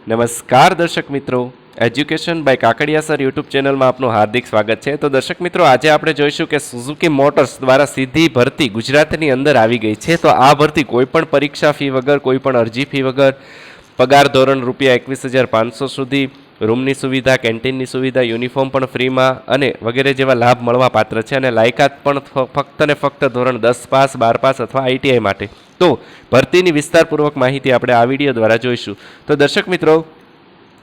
નમસ્કાર દર્શક મિત્રો, education by Kakadiya sir YouTube ચેનલમાં આપનું હાર્દિક સ્વાગત છે। તો દર્શક મિત્રો, આજે આપણે જોઈશું કે સુઝુકી મોટર્સ દ્વારા સીધી ભરતી ગુજરાતની અંદર આવી ગઈ છે। તો આ ભરતી કોઈપણ પરીક્ષા ફી વગર, કોઈપણ અરજી ફી વગર, પગાર ધોરણ ₹21,500 સુધી, રૂમની સુવિધા, કેન્ટીનની સુવિધા, યુનિફોર્મ પણ ફ્રીમાં અને વગેરે જેવા લાભ મળવા પાત્ર છે। અને લાયકાત પણ ફક્ત ને ફક્ત ધોરણ 10 પાસ, 12 પાસ અથવા આઈટીઆઈ માટે। તો ભરતીની વિસ્તારપૂર્વક માહિતી આપણે આ વિડીયો દ્વારા જોઈશું। તો દર્શક મિત્રો,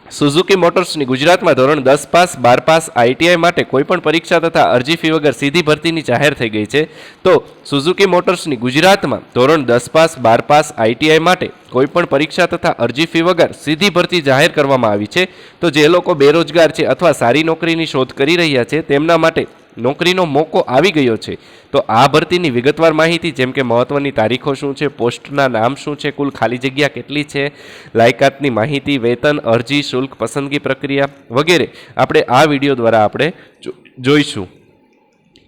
સુઝુકી મોટર્સની ગુજરાતમાં ધોરણ 10 પાસ, 12 પાસ, આઈટીઆઈ માટે કોઈપણ પરીક્ષા તથા અરજી ફી વગર સીધી ભરતીની જાહેર થઈ ગઈ છે। તો સુઝુકી મોટર્સની ગુજરાતમાં ધોરણ 10 પાસ, 12 પાસ, આઈટીઆઈ માટે કોઈપણ પરીક્ષા તથા અરજી ફી વગર સીધી ભરતી જાહેર કરવામાં આવી છે। તો જે લોકો બેરોજગાર છે અથવા સારી નોકરીની શોધ કરી રહ્યા છે તેમના માટે નોકરીનો મોકો આવી ગયો છે। તો આ ભરતીની વિગતવાર માહિતી, જેમ કે મહત્વની તારીખો શું છે, પોસ્ટના નામ શું છે, કુલ ખાલી જગ્યા કેટલી છે, લાયકાતની માહિતી, વેતન, અરજી શુલ્ક, પસંદગી પ્રક્રિયા વગેરે આપણે આ વિડીયો દ્વારા આપણે જોઈશું।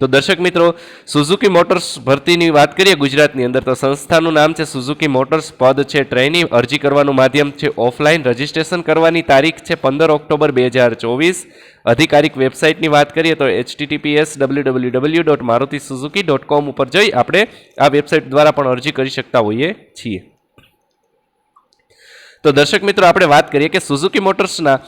તો દર્શક મિત્રો, સુઝુકી મોટર્સ ભરતીની વાત કરીએ ગુજરાતની અંદર, તો સંસ્થાનું નામ છે સુઝુકી મોટર્સ, પદ છે ટ્રેની, અરજી કરવાનું માધ્યમ છે ઓફલાઈન, રજીસ્ટ્રેશન કરવાની તારીખ છે 15 ઓક્ટોબર 2024। આધિકારિક વેબસાઇટની વાત કરીએ તો https://www.marutisuzuki.com ઉપર જઈ આપણે આ વેબસાઇટ દ્વારા પણ અરજી કરી શકતા હોઈએ છીએ। તો દર્શક મિત્રો, આપણે વાત કરીએ કે સુઝુકી મોટર્સના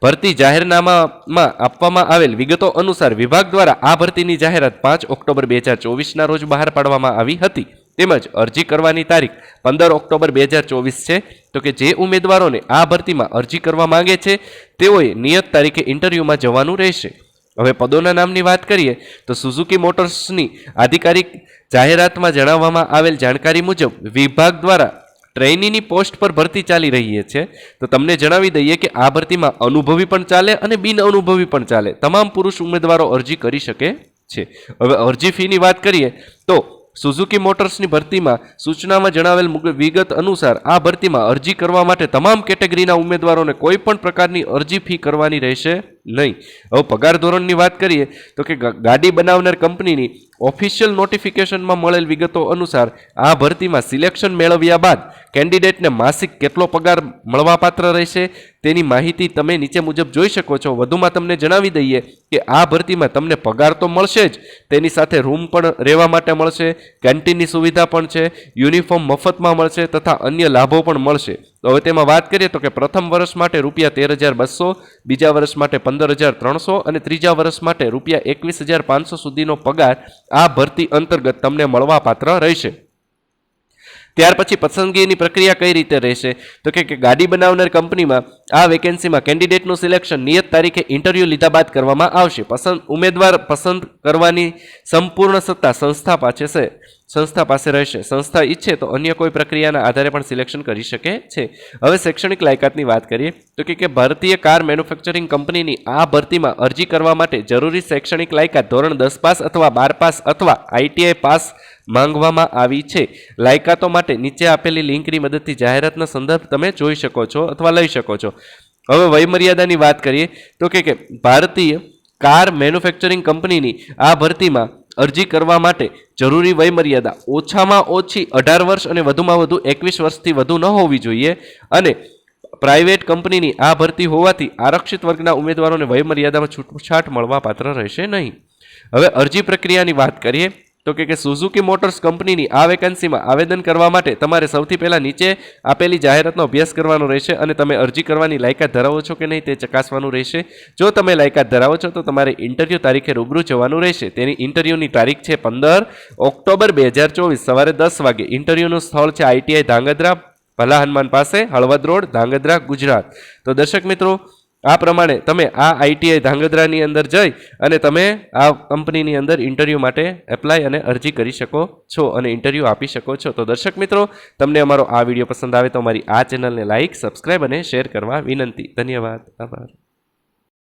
ભરતી જાહેરનામામાં આપવામાં આવેલ વિગતો અનુસાર વિભાગ દ્વારા આ ભરતીની જાહેરાત 5 ઓક્ટોબર 2024ના રોજ બહાર પાડવામાં આવી હતી। તેમજ અરજી કરવાની તારીખ 15 ઓક્ટોબર 2024 છે। તો કે જે ઉમેદવારોને આ ભરતીમાં અરજી કરવા માંગે છે તેઓએ નિયત તારીખે ઇન્ટરવ્યૂમાં જવાનું રહેશે। હવે પદોના નામની વાત કરીએ તો સુઝુકી મોટર્સની આધિકારિક જાહેરાતમાં જણાવવામાં આવેલ જાણકારી મુજબ વિભાગ દ્વારા ટ્રેનીની પોસ્ટ પર ભરતી ચાલી રહી છે। તો તમને જણાવી દઈએ કે આ ભરતીમાં અનુભવી પણ ચાલે અને બિન અનુભવી પણ ચાલે, તમામ પુરુષ ઉમેદવારો અરજી કરી શકે છે। હવે અરજી ફીની વાત કરીએ તો સુઝુકી મોટર્સની ભરતીમાં સૂચનામાં જણાવેલ વિગત અનુસાર આ ભરતીમાં અરજી કરવા માટે તમામ કેટેગરીના ઉમેદવારોને કોઈ પણ પ્રકારની અરજી ફી કરવાની રહેશે નહીં। હવે પગાર ધોરણની વાત કરીએ તો કે ગાડી બનાવનાર કંપનીની ઓફિશિયલ નોટિફિકેશનમાં મળેલ વિગતો અનુસાર આ ભરતીમાં સિલેક્શન મેળવ્યા બાદ કેન્ડિડેટને માસિક કેટલો પગાર મળવાપાત્ર રહેશે તેની માહિતી તમે નીચે મુજબ જોઈ શકો છો। વધુમાં તમને જણાવી દઈએ કે આ ભરતીમાં તમને પગાર તો મળશે જ, તેની સાથે રૂમ પણ રહેવા માટે મળશે, કેન્ટીનની સુવિધા પણ છે, યુનિફોર્મ મફતમાં મળશે તથા અન્ય લાભો પણ મળશે। તો હવે તેમાં વાત કરીએ તો કે પ્રથમ વર્ષ માટે ₹13,200, બીજા વર્ષ માટે ₹15,300 અને ત્રીજા વર્ષ માટે ₹21,500 સુધીનો પગાર આ ભરતી અંતર્ગત તમને મળવા પાત્ર રહેશે। ત્યાર પછી પસંદગીની પ્રક્રિયા કઈ રીતે રહેશે તો કે ગાડી બનાવનાર કંપનીમાં આ વેકેન્સીમાં કેન્ડિડેટનું સિલેક્શન નિયત તારીખે ઇન્ટરવ્યૂ લીધા બાદ કરવામાં આવશે। ઉમેદવાર પસંદ કરવાની સંપૂર્ણ સત્તા સંસ્થા પાસે રહેશે। સંસ્થા ઈચ્છે તો અન્ય કોઈ પ્રક્રિયાના આધારે પણ સિલેક્શન કરી શકે છે। હવે શૈક્ષણિક લાયકાતની વાત કરીએ તો કે ભારતીય કાર મેન્યુફેક્ચરિંગ કંપનીની આ ભરતીમાં અરજી કરવા માટે જરૂરી શૈક્ષણિક લાયકાત ધોરણ 10 પાસ અથવા 12 પાસ અથવા આઈટીઆઈ પાસ માંગવામાં આવી છે। લાયકાતો માટે નીચે આપેલી લિંકની મદદથી જાહેરાતનો સંદર્ભ તમે જોઈ શકો છો અથવા લઈ શકો છો। હવે વયમર્યાદાની વાત કરીએ તો કે ભારતીય કાર મેન્યુફેક્ચરિંગ કંપનીની આ ભરતીમાં અરજી કરવા માટે જરૂરી વયમર્યાદા ઓછામાં ઓછી 18 વર્ષ અને વધુમાં વધુ 21 વર્ષથી વધુ ન હોવી જોઈએ। અને પ્રાઇવેટ કંપનીની આ ભરતી હોવાથી આરક્ષિત વર્ગના ઉમેદવારોને વયમર્યાદામાં છૂટછાટ મળવા પાત્ર રહેશે નહીં। હવે અરજી પ્રક્રિયાની વાત કરીએ તો કે સુઝુકી મોટર્સ કંપનીની આ વેકેન્સીમાં આવેદન કરવા માટે તમારે સૌથી પહેલાં નીચે આપેલી જાહેરાતનો અભ્યાસ કરવાનો રહેશે અને તમે અરજી કરવાની લાયકાત ધરાવો છો કે નહીં તે ચકાસવાનું રહેશે। જો તમે લાયકાત ધરાવો છો તો તમારે ઇન્ટરવ્યૂ તારીખે રૂબરૂ જવાનું રહેશે। તેની ઇન્ટરવ્યૂની તારીખ છે 15 ઓક્ટોબર 2024 સવારે 10 વાગે। ઇન્ટરવ્યૂનું સ્થળ છે આઈટીઆઈ ધાંગધ્રા, ભલા હનુમાન પાસે, હળવદ રોડ, ધાંગધ્રા, ગુજરાત। તો દર્શક મિત્રો, આ પ્રમાણે તમે આ આઈટીઆઈ ધાંગધ્રાની અંદર જઈ અને તમે આ કંપનીની અંદર ઇન્ટરવ્યૂ માટે એપ્લાય અને અરજી કરી શકો છો અને ઇન્ટરવ્યૂ આપી શકો છો। તો દર્શક મિત્રો, તમને અમારો આ વિડીયો પસંદ આવે તો અમારી આ ચેનલને લાઇક, સબસ્ક્રાઇબ અને શેર કરવા વિનંતી। ધન્યવાદ, આભાર।